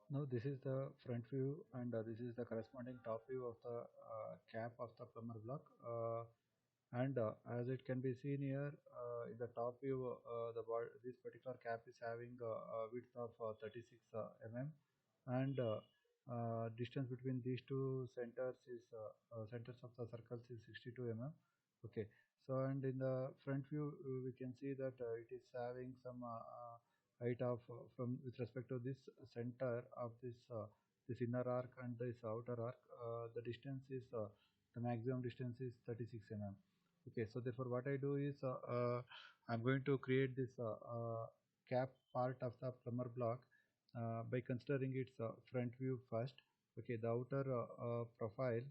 Now this is the front view, and this is the corresponding top view of the cap of the plumber block. And as it can be seen here, in the top view, this particular cap is having a width of 36 mm, and distance between these two centers of the circles is 62 mm. Okay, so and in the front view, we can see that it is having some height of from with respect to this center of this inner arc and this outer arc. The distance is the maximum distance is 36 mm. Okay, so therefore what I do is I'm going to create this cap part of the plumber block by considering its front view first. Okay, the outer profile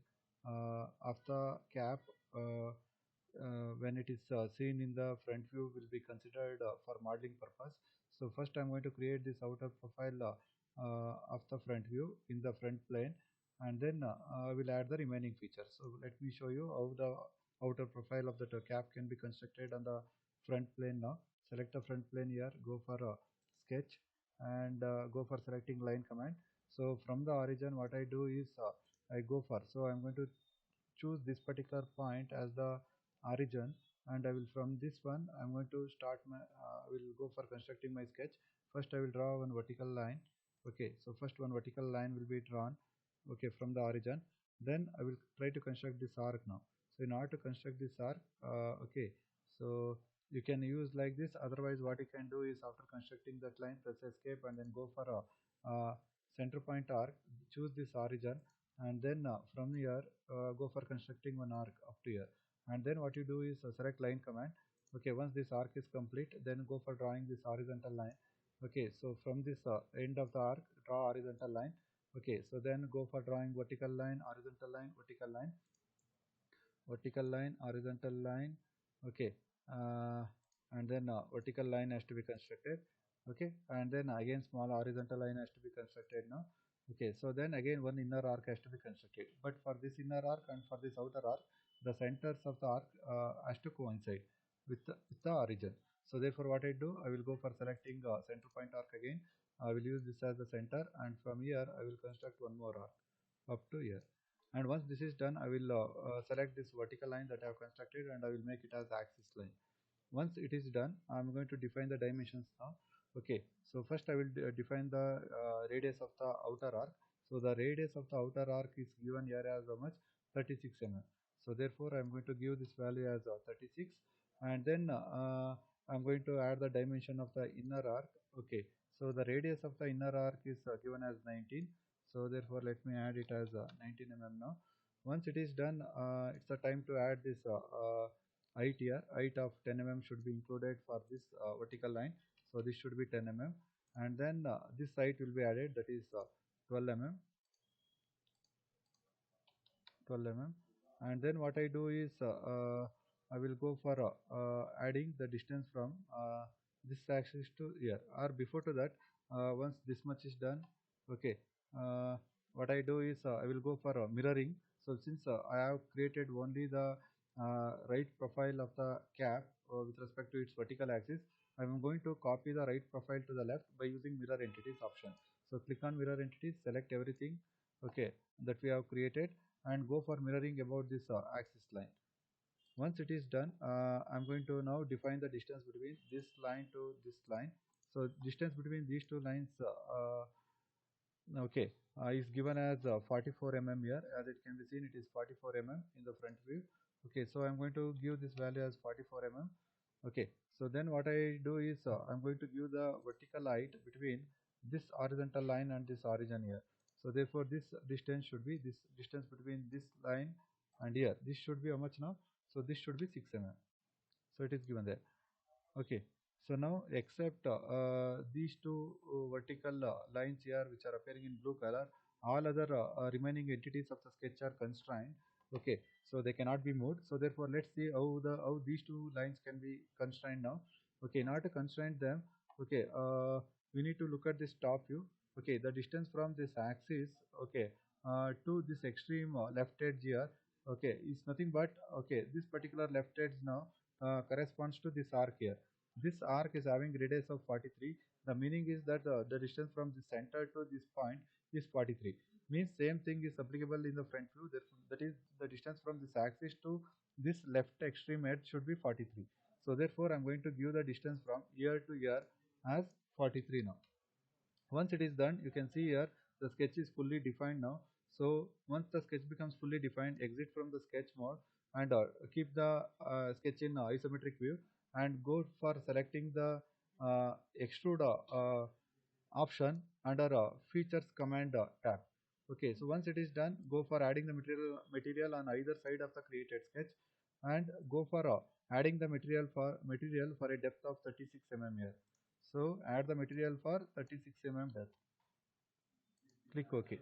of the cap when it is seen in the front view will be considered for modeling purpose. So first I'm going to create this outer profile of the front view in the front plane, and then I will add the remaining features. So let me show you how the outer profile of the cap can be constructed on the front plane now. Select the front plane here, go for sketch, and go for selecting line command. So from the origin what I do is I go for, so I'm going to choose this particular point as the origin, and I will from this one I'm going to start my I will go for constructing my sketch. First I will draw one vertical line. Okay, so first one vertical line will be drawn, okay, from the origin. Then I will try to construct this arc now. So in order to construct this arc, okay, so you can use like this. Otherwise what you can do is after constructing that line, press escape and then go for a center point arc, choose this origin, and then from here go for constructing one arc up to here. And then what you do is select line command. Okay, once this arc is complete, then go for drawing this horizontal line. Okay, so from this end of the arc, draw horizontal line. Okay, so then go for drawing vertical line, horizontal line, vertical line, vertical line, horizontal line. Okay, uh, and then vertical line has to be constructed. Okay, and then again small horizontal line has to be constructed now. Okay, so then again one inner arc has to be constructed, but for this inner arc and for this outer arc, the centers of the arc has to coincide with the origin. So therefore what I do, I will go for selecting center point arc again. I will use this as the center, and from here I will construct one more arc up to here. And once this is done, I will select this vertical line that I have constructed, and I will make it as axis line. Once it is done, I'm going to define the dimensions now. Okay, so first I will define the radius of the outer arc. So the radius of the outer arc is given here as how much? 36 mm. So therefore I'm going to give this value as 36, and then I'm going to add the dimension of the inner arc. Okay, so the radius of the inner arc is given as 19. So therefore let me add it as 19 mm now. Once it is done, it's the time to add this height here. Height of 10 mm should be included for this vertical line. So this should be 10 mm, and then this height will be added, that is 12 mm, 12 mm. And then what I do is I will go for adding the distance from this axis to here, or before to that, once this much is done, okay, uh, what I do is I will go for mirroring. So since I have created only the right profile of the cap with respect to its vertical axis, I am going to copy the right profile to the left by using mirror entities option. So click on mirror entities, select everything, okay, that we have created, and go for mirroring about this axis line. Once it is done, I'm going to now define the distance between this line to this line. So distance between these two lines okay, is given as 44 mm here. As it can be seen, it is 44 mm in the front view. Okay, so I'm going to give this value as 44 mm. Okay, so then what I do is I'm going to give the vertical height between this horizontal line and this origin here. So therefore this distance should be, this distance between this line and here, this should be how much now? So this should be 6 mm. So it is given there. Okay, so now except these two vertical lines here which are appearing in blue color, all other remaining entities of the sketch are constrained. Okay, so they cannot be moved. So therefore let's see how these two lines can be constrained now. Okay, in order to constrain them, okay, we need to look at this top view. Okay, the distance from this axis, okay, to this extreme left edge here, okay, is nothing but, okay, this particular left edge now corresponds to this arc here. This arc is having radius of 43. The meaning is that the distance from the center to this point is 43. Means same thing is applicable in the front view. That is the distance from this axis to this left extreme edge should be 43. So therefore, I'm going to give the distance from ear to ear as 43 now. Once it is done, you can see here the sketch is fully defined now. So once the sketch becomes fully defined, exit from the sketch mode and keep the sketch in isometric view and go for selecting the extrude option under features command tab. Okay, so once it is done, go for adding the material on either side of the created sketch and go for adding the material for a depth of 36 mm here. So add the material for 36 mm depth. Click OK.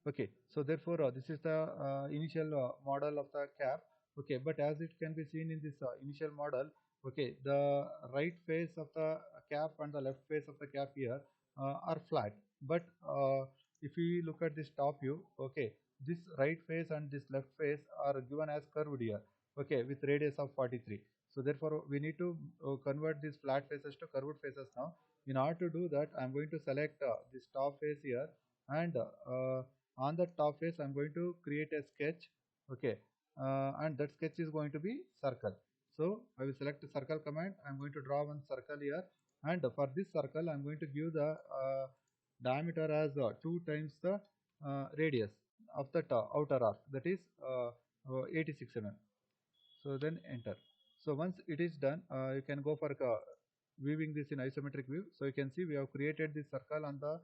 Okay, so therefore this is the initial model of the cap. Okay, but as it can be seen in this initial model, okay, the right face of the cap and the left face of the cap here are flat. But if we look at this top view, okay, this right face and this left face are given as curved here, okay, with radius of 43. So therefore we need to convert these flat faces to curved faces now. In order to do that, I'm going to select this top face here and on the top face I'm going to create a sketch. Okay, and that sketch is going to be circle. So I will select the circle command. I'm going to draw one circle here, and for this circle I'm going to give the diameter as 2 times the radius of the outer arc, that is 86 mm. So then enter. So once it is done, you can go for viewing this in isometric view. So you can see we have created this circle on the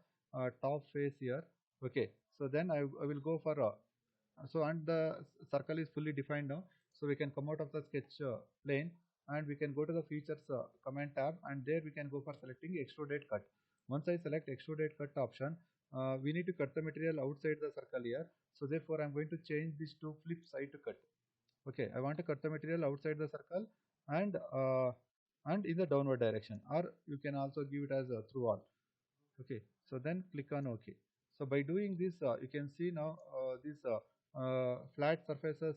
top face here. Okay, so then I will go for so and the circle is fully defined now. So we can come out of the sketch plane and we can go to the features command tab, and there we can go for selecting extruded cut. Once I select extruded cut option, we need to cut the material outside the circle here. So therefore I'm going to change this to flip side to cut. Okay, I want to cut the material outside the circle and in the downward direction, or you can also give it as through all. Okay, so then click on OK. So by doing this, you can see now these flat surfaces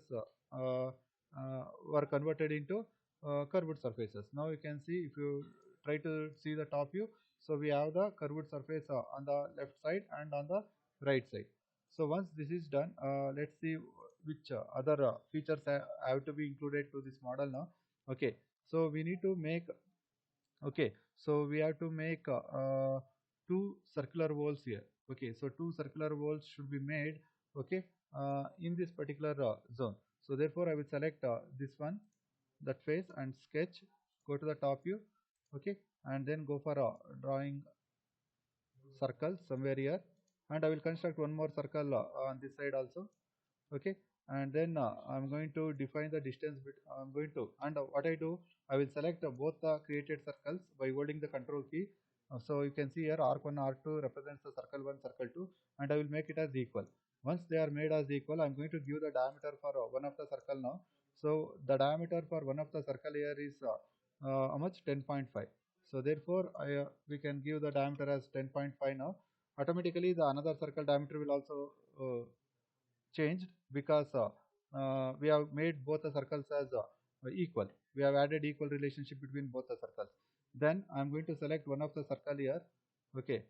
were converted into curved surfaces. Now you can see, if you try to see the top view, so we have the curved surface on the left side and on the right side. So once this is done, let's see which other features have to be included to this model now. Okay, so we need to make, okay, so we have to make two circular walls here. Okay, so two circular walls should be made, okay, in this particular zone. So therefore I will select this one, that face, and sketch, go to the top view. Okay, and then go for drawing circle somewhere here, and I will construct one more circle on this side also. Okay, and then I'm going to define the distance I'm going to, and what I do, I will select both the created circles by holding the control key. So you can see here arc1 arc2 represents the circle 1 circle 2, and I will make it as equal. Once they are made as equal, I'm going to give the diameter for one of the circle now. So the diameter for one of the circle here is how much, 10.5. So therefore we can give the diameter as 10.5 now. Automatically the another circle diameter will also changed, because we have made both the circles as equal. We have added equal relationship between both the circles. Then I'm going to select one of the circle here. Okay,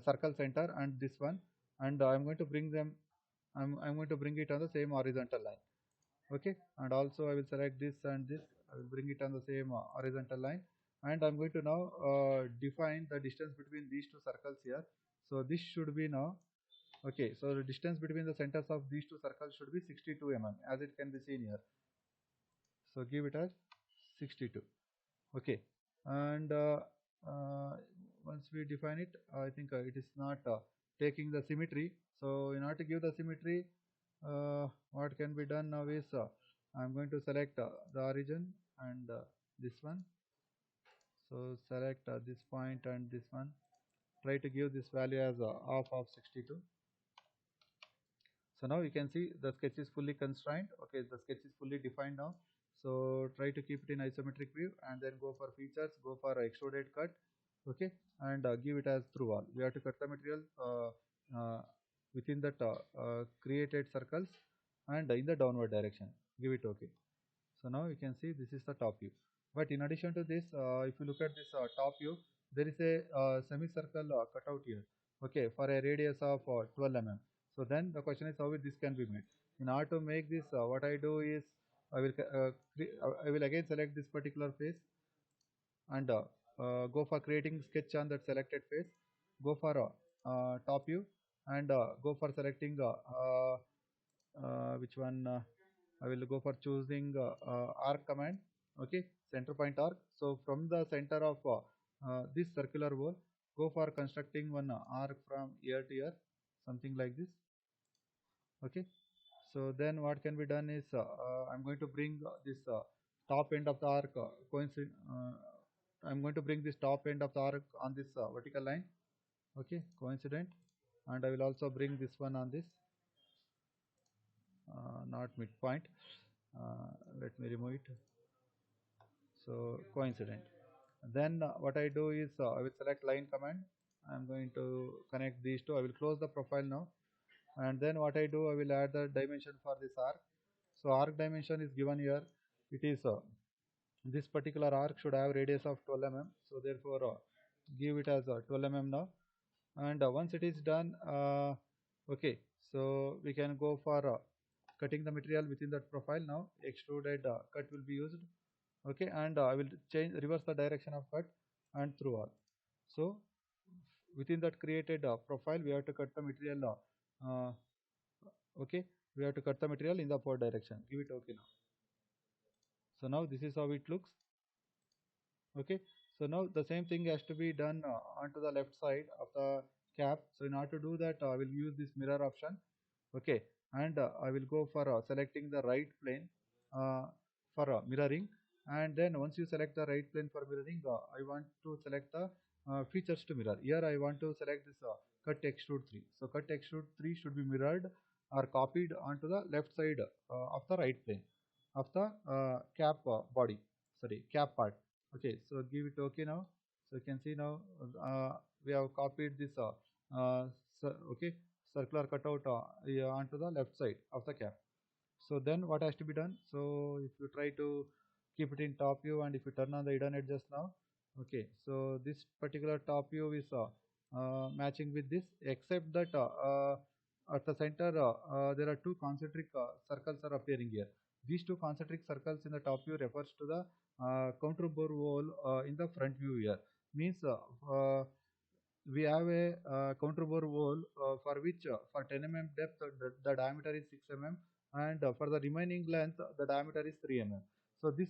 circle center and this one, and I'm going to bring them. I'm going to bring it on the same horizontal line. Okay, and also I will select this and this. I will bring it on the same horizontal line, and I'm going to now define the distance between these two circles here. So this should be now, okay, so the distance between the centers of these two circles should be 62 mm, as it can be seen here. So give it as 62. Okay, and once we define it, I think it is not taking the symmetry. So in order to give the symmetry, what can be done now is I'm going to select the origin and this one. So select this point and this one. Try to give this value as half of 62. So now you can see the sketch is fully constrained. Okay, the sketch is fully defined now. So try to keep it in isometric view and then go for features, go for extruded cut. Okay, and give it as through all. We have to cut the material within that created circles and in the downward direction. Give it OK. So now you can see this is the top view. But in addition to this, if you look at this top view, there is a semicircle cutout here, okay, for a radius of 12 mm. So then the question is how this can be made. In order to make this, what I do is I will again select this particular face and go for creating sketch on that selected face. Go for top view and go for selecting which one. I will go for choosing arc command. Okay, center point arc. So from the center of this circular wall, go for constructing one arc from here to here, something like this. Okay. So then what can be done is I'm going to bring this top end of the arc coincide. I'm going to bring this top end of the arc on this vertical line. Okay, coincident, and I will also bring this one on this, not midpoint. Let me remove it. So coincident. Then what I do is I will select line command. I'm going to connect these two. I will close the profile now, and then what I do, I will add the dimension for this arc. So arc dimension is given here. It is this particular arc should have radius of 12 mm. So therefore, give it as 12 mm now. And once it is done, okay, so we can go for cutting the material within that profile now. Extruded cut will be used. Okay, and I will change reverse the direction of cut and through all. So within that created profile, we have to cut the material. Okay, we have to cut the material in the upward direction. Give it okay now. So now this is how it looks. Okay, so now the same thing has to be done onto the left side of the cap. So in order to do that, I will use this mirror option. Okay, and I will go for selecting the right plane uh, for mirroring. And then once you select the right plane for mirroring, I want to select the features to mirror. Here I want to select this cut extrude 3. So cut extrude 3 should be mirrored or copied onto the left side of the right plane of the cap body, sorry, cap part. Okay, so give it okay now. So you can see now we have copied this uh, okay, circular cutout yeah, onto the left side of the cap. So then what has to be done? So if you try to keep it in top view and if you turn on the hidden edges now, okay, so this particular top view is matching with this, except that at the center there are two concentric circles are appearing here. These two concentric circles in the top view refers to the counter bore wall in the front view here. Means we have a counter bore wall for which for 10 mm depth the diameter is 6 mm, and for the remaining length the diameter is 3 mm. So this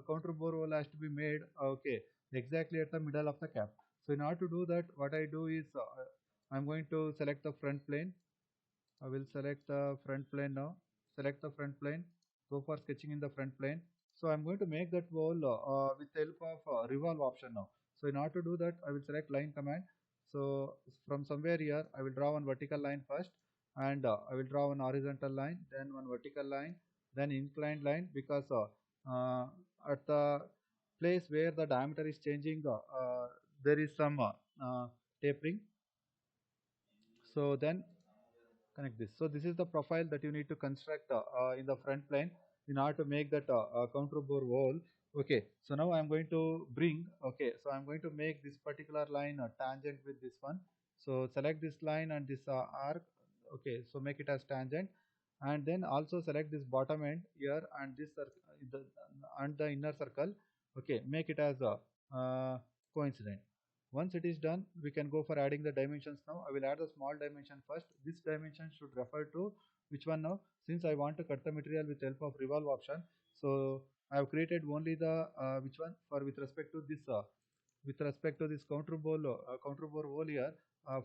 counter bore wall has to be made okay exactly at the middle of the cap. So in order to do that, what I do is I'm going to select the front plane. I will select the front plane now. Select the front plane. Go for sketching in the front plane. So I'm going to make that wall with the help of revolve option now. So in order to do that, I will select line command. So from somewhere here, I will draw one vertical line first, and I will draw one horizontal line, then one vertical line, then inclined line, because at the place where the diameter is changing, there is some tapering. So then connect this. So this is the profile that you need to construct in the front plane in order to make that counter bore wall. Okay, so now I'm going to bring, okay, so I'm going to make this particular line tangent with this one. So select this line and this arc. Okay, so make it as tangent, and then also select this bottom end here and this the, and the inner circle. Okay, make it as a coincident. Once it is done, we can go for adding the dimensions now. I will add the small dimension first. This dimension should refer to which one now? Since I want to cut the material with help of revolve option, so I have created only the which one for with respect to this counter bore wall here.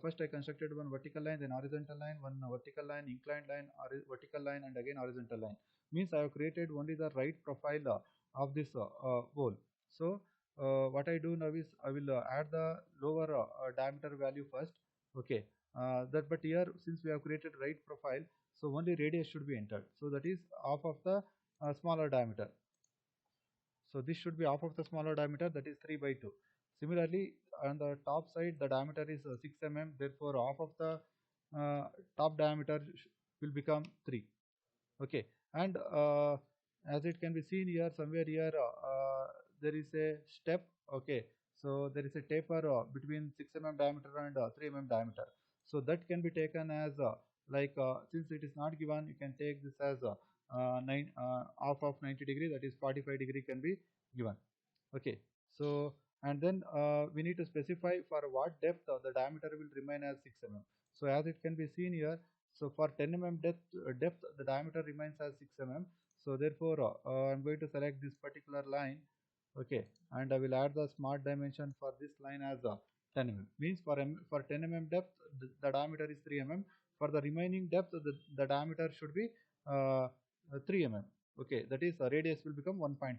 First I constructed one vertical line, then horizontal line, one vertical line, inclined line, vertical line, and again horizontal line. Means I have created only the right profile of this wall. So what I do now is I will add the lower diameter value first. Okay, that but here since we have created right profile, so only radius should be entered. So that is half of the smaller diameter. So this should be half of the smaller diameter, that is 3 by 2. Similarly, on the top side, the diameter is 6 mm. Therefore, half of the top diameter will become 3. Okay, and as it can be seen here, somewhere here there is a step. Okay, So there is a taper between 6 mm diameter and 3 mm diameter. So that can be taken as since it is not given, you can take this as half of 90 degree, that is 45 degree can be given. Okay, so and then we need to specify for what depth the diameter will remain as 6 mm. So as it can be seen here, so for 10 mm depth the diameter remains as 6 mm. So therefore I'm going to select this particular line. Okay, and I will add the smart dimension for this line as 10 mm. Means for 10 mm depth the diameter is 3 mm. For the remaining depth the diameter should be uh, 3 mm. Okay, that is radius will become 1.5.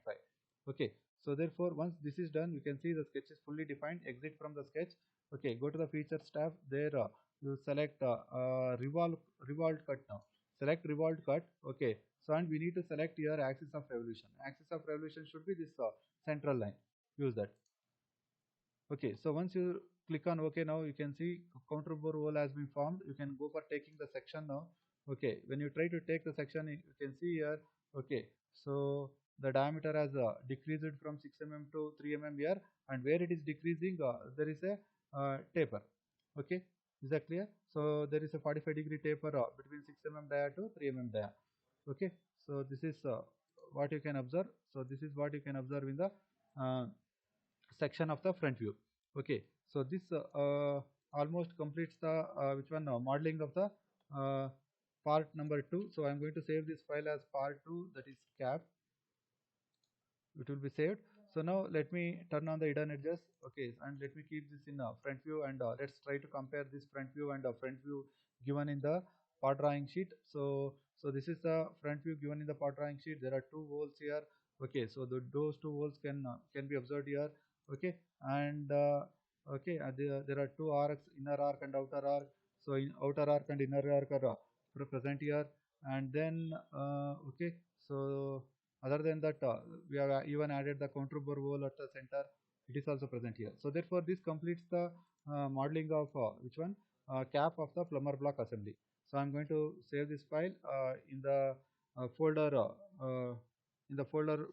Okay, so therefore once this is done, you can see the sketch is fully defined. Exit from the sketch. Okay, go to the features tab. There you select revolved cut now. Select revolved cut. Okay, so and we need to select your axis of revolution. Axis of revolution should be this central line. Use that. Okay, so once you click on OK, now you can see counter bore hole has been formed. You can go for taking the section now. Okay, when you try to take the section, you can see here. Okay, so the diameter has decreased from 6 mm to 3 mm here, and where it is decreasing, there is a taper. Okay, is that clear? So there is a 45-degree taper between 6 mm dia to 3 mm dia. Okay, so this is what you can observe. So this is what you can observe in the uh, section of the front view. Okay, so this almost completes the which one modeling of the uh, part number 2. So I'm going to save this file as part 2, that is cap. It will be saved. So now let me turn on the hidden edges. Okay, and let me keep this in front view, and let's try to compare this front view and front view given in the part drawing sheet. So this is the front view given in the part drawing sheet. There are two holes here. Okay, so those two holes can be observed here. Okay, and okay, there are two arcs, inner arc and outer arc. So in outer arc and inner arc are present here, and then okay, so other than that, we have even added the contour bore hole at the center. It is also present here. So therefore, this completes the modeling of which one cap of the plumber block assembly. So I'm going to save this file in the folder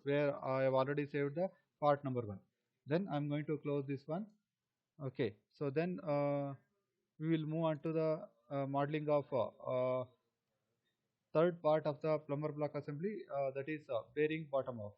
where I have already saved the part number 1. Then I'm going to close this one. Okay. So then we will move on to the modeling of third part of the plumber block assembly, that is bearing bottom off.